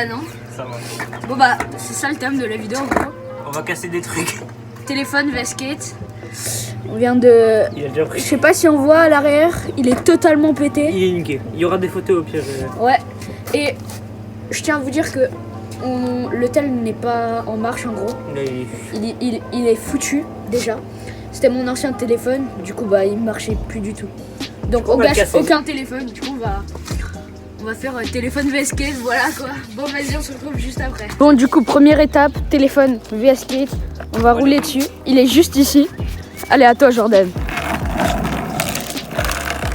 Jordan, hein? Ça va. Bon bah, c'est ça le thème de la vidéo en gros. On va casser des trucs. Téléphone, skate. On vient de... Il a déjà Je pris. sais pas si on voit à l'arrière, il est totalement pété. Il est nickel. Il y aura des photos au pire. Ouais. Et je tiens à vous dire que le tel n'est pas en marche en gros. Là, Il est foutu déjà. C'était mon ancien téléphone, du coup bah il marchait plus du tout. Donc on va le gâche casser. aucun téléphone, du coup on va faire téléphone vs skate, voilà quoi. Bon vas-y, on se retrouve juste après. Bon du coup première étape, téléphone vs skate, on va rouler dessus. Il est juste ici. Allez à toi Jordan.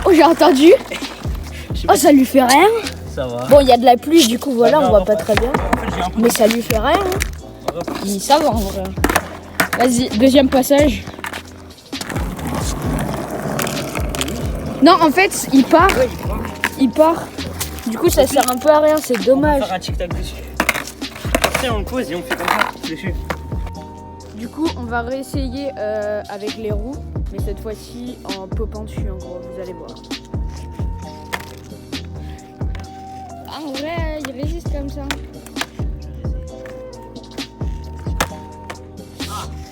Oh j'ai entendu. Oh ça lui fait rien. ça va. Bon il y a de la pluie du coup voilà, on voit pas très bien. En fait, j'ai un peu Mais ça lui fait rien. Il ça va en vrai. Vas-y, deuxième passage. Non, en fait, il part. Il part. Du coup, ça sert un peu à rien, c'est On dommage. va faire un tic-tac dessus. Après, on le pose et on fait comme ça dessus. Du coup, on va réessayer avec les roues, mais cette fois-ci en popant dessus, en gros, vous allez voir. Ah, en vrai, il résiste comme ça.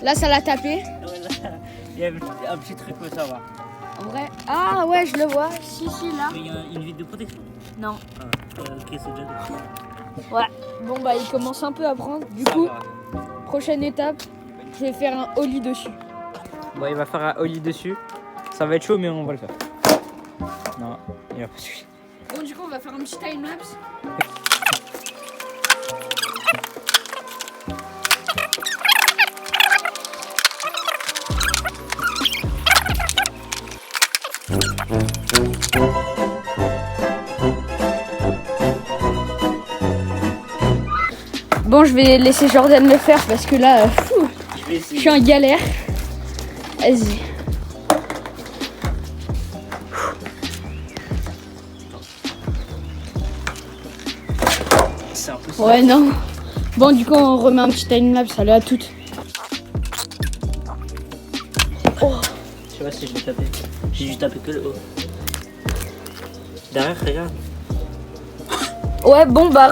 Là, ça l'a tapé. Il y a un petit truc, mais ça va. En vrai. Ah ouais, je le vois. Si, là. Il y a une vitre de protection. Non. Ah, ok, c'est déjà des... Ouais. Bon, bah, il commence un peu à prendre. Du coup, prochaine étape, je vais faire un ollie dessus. Bon, il va faire un ollie dessus. Ça va être chaud, mais on va le faire. Non, il va pas suffire. Bon, du coup, on va faire un petit time-lapse. Bon, je vais laisser Jordan le faire parce que là, je suis en galère. Vas-y. C'est impossible. Ouais, non. Bon, du coup, on remet un petit time-lapse. Allez, à toutes. Oh. Je sais pas si je vais taper. J'ai dû taper que le haut. Derrière, regarde. Ouais, bon, bah,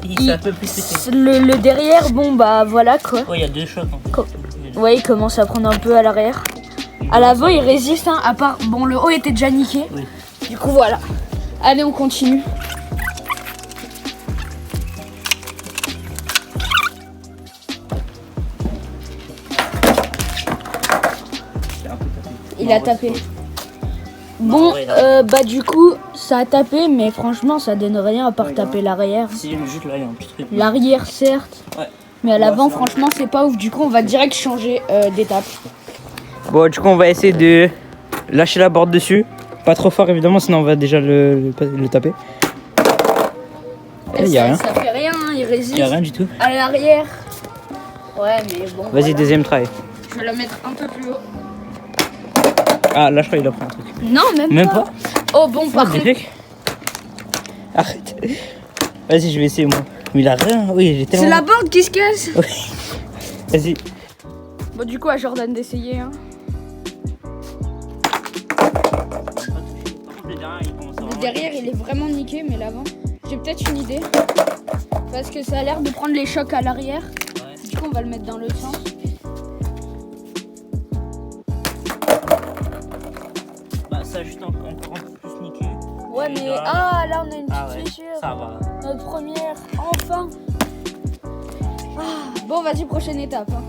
Il s'est un peu plus pété. le derrière, bon, bah, voilà, quoi. Oh, il y a deux chocs. Ouais, il commence à prendre un peu à l'arrière. À l'avant, il résiste, hein, à part... Bon, le haut était déjà niqué. Oui. Du coup, voilà. Allez, on continue. Il a tapé. Bon, bah du coup, ça a tapé, mais franchement, ça donne rien à part taper l'arrière. Si, juste là, il y a un petit truc. L'arrière, certes, Ouais. mais à l'avant, franchement, c'est pas ouf. Du coup, on va direct changer d'étape. Bon, du coup, on va essayer de lâcher la board dessus. Pas trop fort, évidemment, sinon on va déjà le taper. Il y a rien. Ça fait rien, hein, il résiste. Il y a rien du tout. À l'arrière. Ouais, mais bon. Vas-y, voilà. deuxième try. Je vais la mettre un peu plus haut. Ah, là, je crois qu'il a pris un truc. Non, même pas. Oh, bon, par contre. Arrête. Vas-y, je vais essayer, moi. Mais il a rien. Oui, j'ai tellement... C'est la board qui se casse. Oui. Vas-y. Bon, du coup, à Jordan d'essayer. Hein. Le derrière, il est vraiment niqué, mais l'avant, j'ai peut-être une idée. Parce que ça a l'air de prendre les chocs à l'arrière. Ouais. Du coup, on va le mettre dans l'autre sens. Bah, ça juste encore un peu plus niqué. Ouais, mais là, on a une petite fissure. Ça va. Notre première, enfin. Ah, bon, vas-y, prochaine étape. Hein.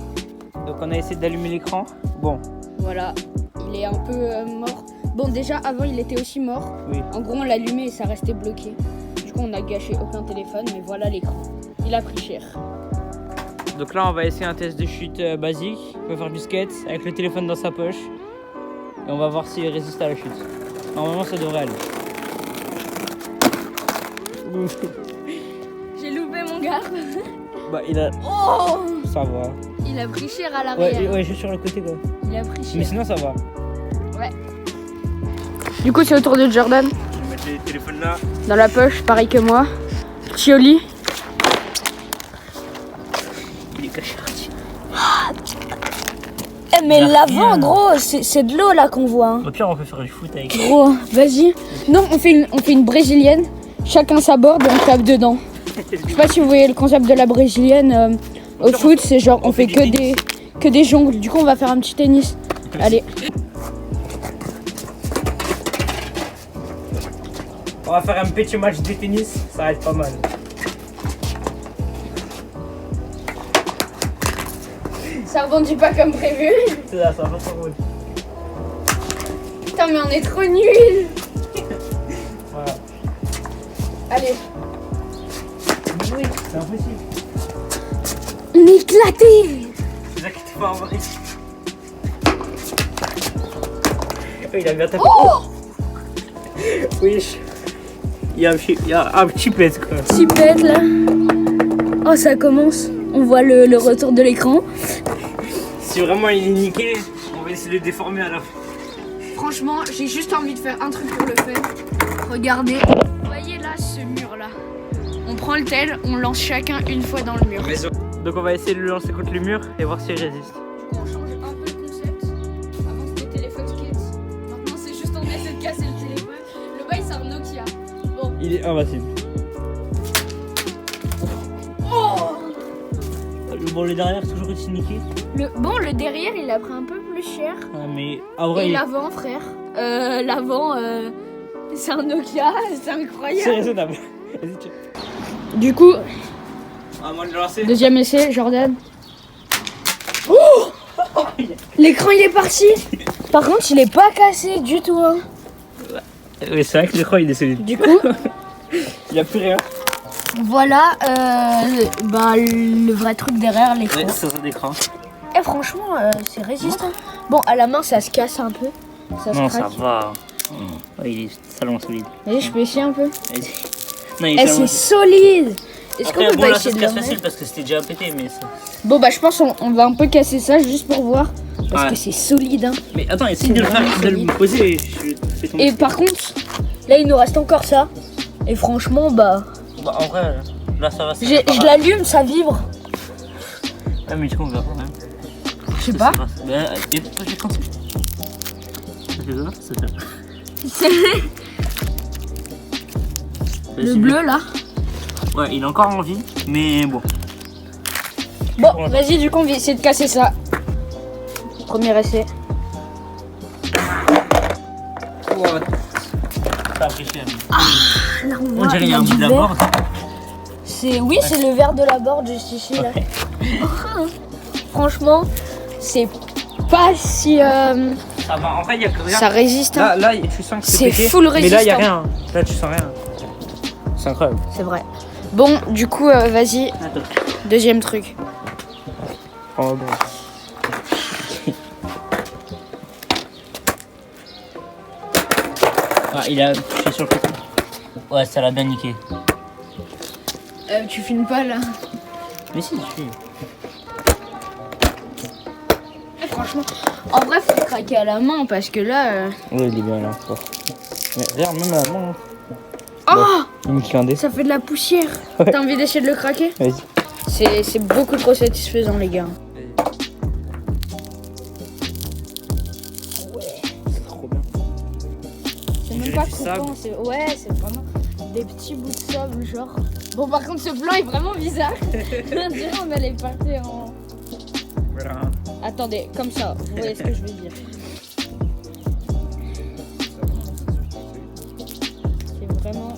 Donc, on a essayé d'allumer l'écran. Bon, Voilà, il est un peu mort. Bon, déjà, avant, il était aussi mort. oui. En gros, on l'allumait et ça restait bloqué. Du coup, on a gâché aucun téléphone, mais voilà l'écran. Il a pris cher. Donc là, on va essayer un test de chute basique. On va faire du skate avec le téléphone dans sa poche. Et on va voir s'il résiste à la chute. Normalement, ça devrait aller. J'ai loupé mon gars. Bah, il a... Oh, Ça va. il a pris cher à l'arrière. Ouais, juste sur le côté, quoi. Il a pris cher. Mais sinon, ça va. Ouais. Du coup, c'est au tour de Jordan. Je vais mettre les téléphones là. Dans la poche, pareil que moi. Petit ollie. Il est caché. Eh, mais Il a l'avant, rien. gros, c'est de l'eau là qu'on voit. Hein. Au pire, on peut faire du foot avec. Gros, vas-y. Non, on fait une brésilienne. Chacun sa board et on tape dedans. Je sais pas si vous voyez le concept de la brésilienne au foot, c'est genre on fait que des jongles. Du coup, on va faire un petit tennis. Allez. On va faire un petit match de tennis, ça va être pas mal. Ça rebondit pas comme prévu. C'est ça, ça va pas trop. Putain, mais on est trop nuls. Voilà. Allez. Oui, c'est impossible. On est éclaté. C'est ça qui te fait envoyer. Oh, il a bien tapé. Oh, Oui. Il y a un petit pète quoi. petit pète là. Oh, ça commence. On voit le retour de l'écran. Si vraiment il est niqué, on va essayer de le déformer à la fin. Franchement, j'ai juste envie de faire un truc pour le fun. Regardez. Vous voyez là ce mur là. On prend le tel, on lance chacun une fois dans le mur. Donc on va essayer de le lancer contre le mur et voir s'il résiste. Du coup, on change un peu le concept. Avant c'était téléphone skate. Maintenant c'est juste on essaie de casser le téléphone. Le bail c'est un Nokia. Bon. Il est invincible. Oh, Bon, le derrière toujours aussi niqué. le derrière il a pris un peu plus cher. Ouais, mais en vrai, Et l'avant frère. L'avant c'est un Nokia, c'est c'est incroyable. raisonnable. Vas-y, tiens. Du coup, À moi de le lancer. deuxième essai, Jordan. Oh, l'écran il est parti. Par contre il est pas cassé du tout hein. Oui, c'est vrai que l'écran il est solide. Du coup, Il n'y a plus rien. voilà le vrai truc derrière l'écran. Ouais, c'est ça d'écran. Et franchement, c'est résistant. Bon, à la main, ça se casse un peu. Ça se Non, craque. ça va. Ouais, il est salement solide. Vas-y, je peux essayer un peu. Vas-y. Non, il Eh, est c'est salement solide. Est-ce qu'on Après, peut bon, pas là, ça essayer se de casse le facile remettre? parce que c'était déjà pété, mais ça. Bon, bah, je pense on va un peu casser ça juste pour voir. Parce Ouais. que c'est solide, hein. Mais attends, essaye de le vraiment faire, de le solide. poser et je fais tomber. Et par contre, là, il nous reste encore ça. Et franchement, bah, Bah, en vrai, là, ça va. je l'allume, ça vibre. Ouais, mais du coup, on verra quand même. Je sais pas. Ben, et toi, j'ai compris. Ça fait ça, ça fait. Le bleu, là. Ouais, il est encore en vie, mais bon. Bon, vas-y, du coup, on va essayer de casser ça. Premier essai. Ouais. Ça a pris cher. Là, on On voit, dirait il qu'il y y a a un bout du de la vert. board. Oui, c'est le verre de la board juste ici, là. Ouais. Franchement, c'est pas si... Ça va, en vrai, il y a que rien. ça résiste, hein. Là, tu sens que C'est pété, full mais là, il y a résistant. rien. Là, tu sens rien. C'est incroyable. C'est vrai. Bon, du coup, vas-y, Attends. deuxième truc. Oh, bon. Ah, il a touché sur le côté. Ouais, ça l'a bien niqué. Tu filmes pas, là? Mais si, tu fais. Franchement, en vrai, faut le craquer à la main, parce que là... Ouais, il est bien là. Bon. Mais regarde, même à la main. Oh, Il me nique un dé. ça fait de la poussière. Ouais. T'as envie d'essayer de le craquer? Vas-y. C'est beaucoup trop satisfaisant, les gars. C'est trop bien. C'est même dirait pas du coupant, c'est... Ouais, c'est vraiment des petits bouts de sable, genre. Bon, par contre, ce plan est vraiment bizarre. On dirait on allait partir en... Voilà. Attendez, comme ça, vous voyez ce que je veux dire. C'est vraiment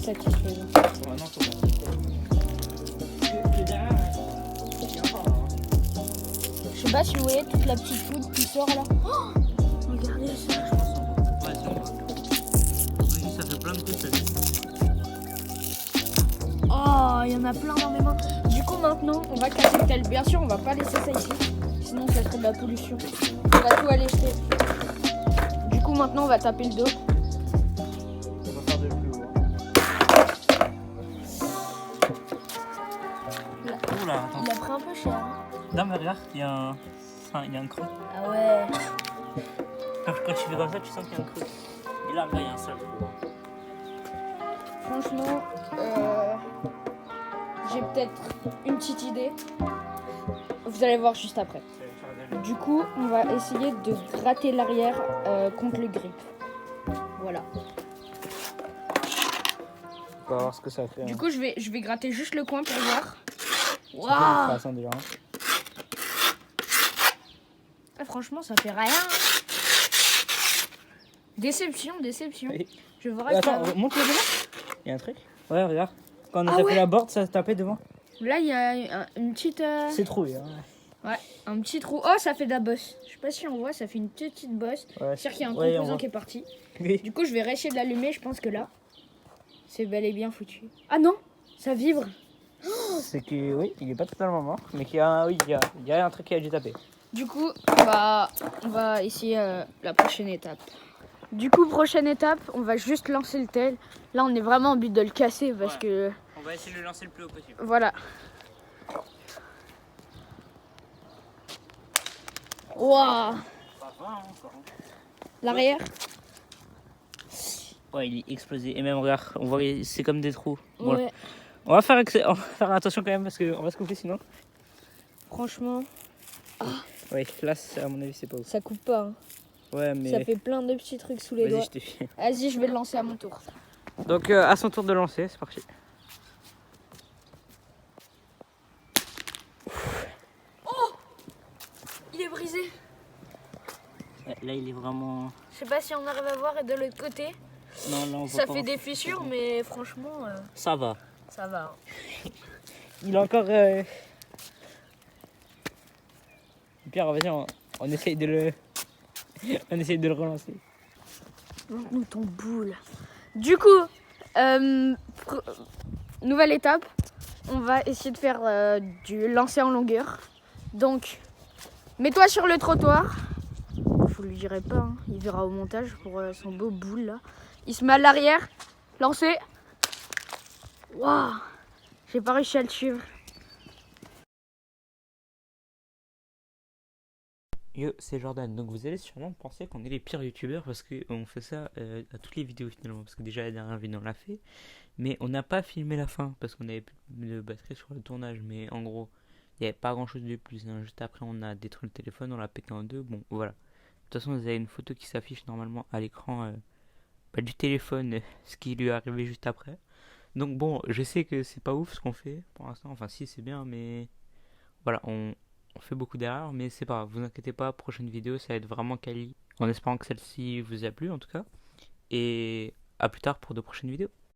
satisfaisant. Je sais pas si vous voyez toute la petite poudre qui sort là. Oh, regardez ça. Ça fait plein de trucs, ça. Oh, il y en a plein dans mes mains. Du coup, maintenant, on va casser le tel. Bien sûr, on va pas laisser ça ici. Sinon, ça serait de la pollution. On va tout aller jeter. Du coup, maintenant, on va taper le dos. On va faire de plus haut. Oula, attends. Il a pris un peu cher. Hein. Non, mais regarde, il y a un creux. Ah ouais. Quand tu fais comme ça, tu sens qu'il y a un creux. Et là, il y a un seul. Franchement, j'ai peut-être une petite idée. Vous allez voir juste après. Du coup, on va essayer de gratter l'arrière contre le grip. Voilà. On va voir ce que ça fait. Du coup, je vais gratter juste le coin pour voir. Waouh! Waouh! Déjà. Ah, franchement, ça fait rien. Déception. Oui. Je vois Attends, montre-le devant. Il y a un truc. Ouais, regarde. Quand on a tapé la board, ça se tapait devant. Là, il y a une petite... C'est troué. Hein. Ouais, un petit trou. Oh, ça fait de la bosse. Je sais pas si on voit, ça fait une petite bosse. Ouais, C'est-à-dire qu'il y a un composant qui est parti. Oui. Du coup, je vais réessayer de l'allumer. Je pense que là, c'est bel et bien foutu. Ah non, ça vibre. C'est que, oui, il est pas totalement mort. Mais qu'il y a, oui, il y a un truc qui a dû taper. Du coup, on va essayer la prochaine étape. Du coup, prochaine étape, on va juste lancer le tel. Là, on est vraiment en but de le casser parce que... On va essayer de le lancer le plus haut possible. Voilà. Waouh! L'arrière? Ouais, il est explosé. Et même, regarde, on voit, c'est comme des trous. Bon, Ouais. on va faire attention quand même parce qu'on va se couper sinon. Franchement, Oui, là, à mon avis, c'est pas ouf. ça coupe pas. Hein. Ouais, mais. Ça fait plein de petits trucs sous les doigts. Vas-y, je te fie. Vas-y, je vais le lancer à mon tour. Donc, à son tour de lancer, c'est parti. Il est brisé. Ouais, là, il est vraiment. Je sais pas si on arrive à voir et de l'autre côté. Non, là, on voit Ça pas. fait des fissures, mais franchement, Ça va. ça va. Il est encore. Pierre, vas-y, on essaye de le. On essaye de le relancer. Montre-nous ton boule. Du coup, nouvelle étape. On va essayer de faire du lancer en longueur. Donc, mets-toi sur le trottoir. Je vous le dirai pas, hein. Il verra au montage pour son beau boule là. Il se met à l'arrière. Lancer. Waouh! J'ai pas réussi à le suivre. Yo, c'est Jordan. Donc vous allez sûrement penser qu'on est les pires youtubeurs parce qu'on fait ça à toutes les vidéos finalement. Parce que déjà la dernière vidéo on l'a fait. Mais on n'a pas filmé la fin parce qu'on avait plus de batterie sur le tournage. Mais en gros, il n'y avait pas grand chose de plus. Hein. Juste après, on a détruit le téléphone, on l'a pété en deux. Bon, voilà. De toute façon, vous avez une photo qui s'affiche normalement à l'écran du téléphone, ce qui lui est arrivé juste après. Donc bon, je sais que c'est pas ouf ce qu'on fait pour l'instant. Enfin, si, c'est bien, mais voilà, on fait beaucoup d'erreurs, mais c'est pas grave, vous inquiétez pas, prochaine vidéo ça va être vraiment quali, en espérant que celle-ci vous a plu en tout cas, et à plus tard pour de prochaines vidéos.